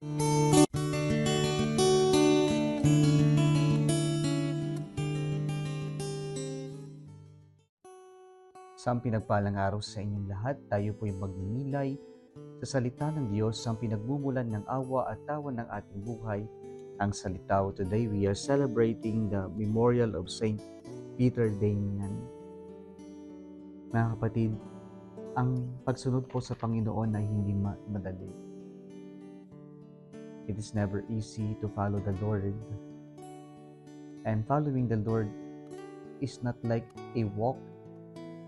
Sa pinagpalang araw sa inyong lahat, tayo po yung magninilay sa salita ng Diyos, ang pinagmumulan ng awa at tawa ng ating buhay, ang salita. Today we are celebrating the memorial of Saint Peter Damian. Mga kapatid, ang pagsunod po sa Panginoon ay hindi madali. It is never easy to follow the Lord. And following the Lord is not like a walk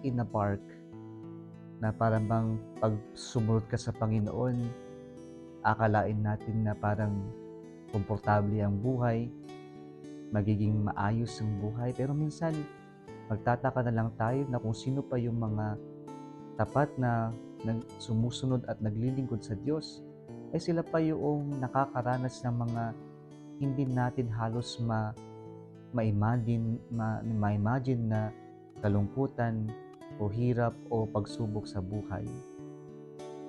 in a park na parang bang pag sumunod ka sa Panginoon, akalain natin na parang komportable ang buhay, magiging maayos ang buhay. Pero minsan, magtataka na lang tayo na kung sino pa yung mga tapat na sumusunod at naglilingkod sa Diyos, ay sila pa yung nakakaranas ng mga hindi natin halos ma-imagine na kalungkutan o hirap o pagsubok sa buhay.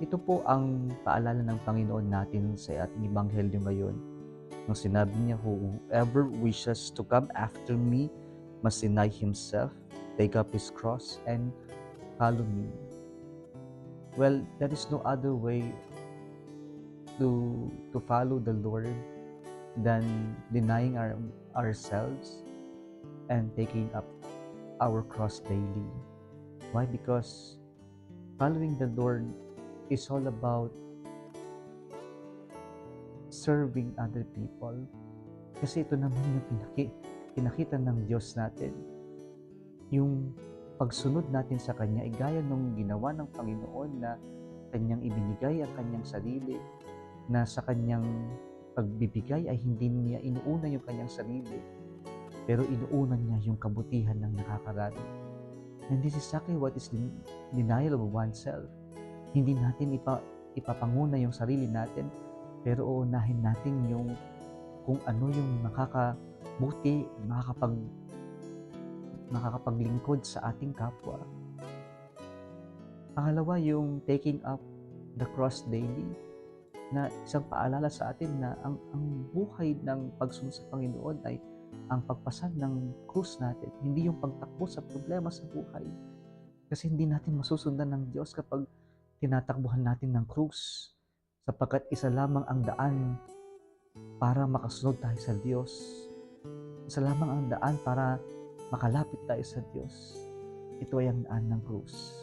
Ito po ang paalala ng Panginoon natin sa ating Ebanghelyo ngayon. Nung sinabi niya, whoever wishes to come after me must deny himself, take up his cross, and follow me. Well, there is no other way to follow the Lord than denying ourselves and taking up our cross daily. Why? Because following the Lord is all about serving other people. Kasi ito naman yung pinakita ng Diyos natin. Yung pagsunod natin sa Kanya ay gaya nung ginawa ng Panginoon na Kanyang ibinigay ang Kanyang sarili, na sa Kanyang pagbibigay ay hindi niya inuuna yung Kanyang sarili, pero inuuna niya yung kabutihan ng nakakarami. And this is exactly what is denial of oneself. Hindi natin ipapanguna yung sarili natin, pero uunahin natin yung kung ano yung makakabuti, makakapaglingkod sa ating kapwa. Pangalawa, yung taking up the cross daily, na isang paalala sa atin na ang buhay ng pagsunod sa Panginoon ay ang pagpasan ng krus natin, hindi yung pagtakbo sa problema sa buhay. Kasi hindi natin masusundan ng Diyos kapag tinatakbuhan natin ng krus, sapagkat isa lamang ang daan para makasunod tayo sa Diyos. Isa lamang ang daan para makalapit tayo sa Diyos. Ito ay ang daan ng krus.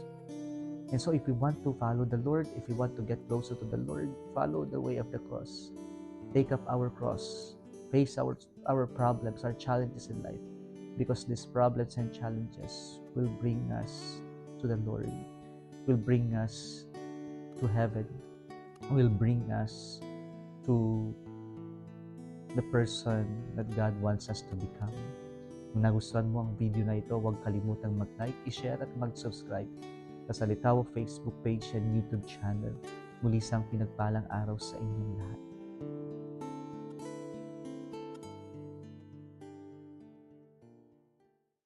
And so if we want to follow the Lord, if we want to get closer to the Lord, follow the way of the cross. Take up our cross. Face our problems, our challenges in life. Because these problems and challenges will bring us to the Lord, will bring us to heaven, will bring us to the person that God wants us to become. Kung nagustuhan mo ang video na ito, huwag kalimutang mag-like, i-share at mag-subscribe sa Salitaw Facebook page and YouTube channel. Muli isang pinagpalang araw sa inyong lahat.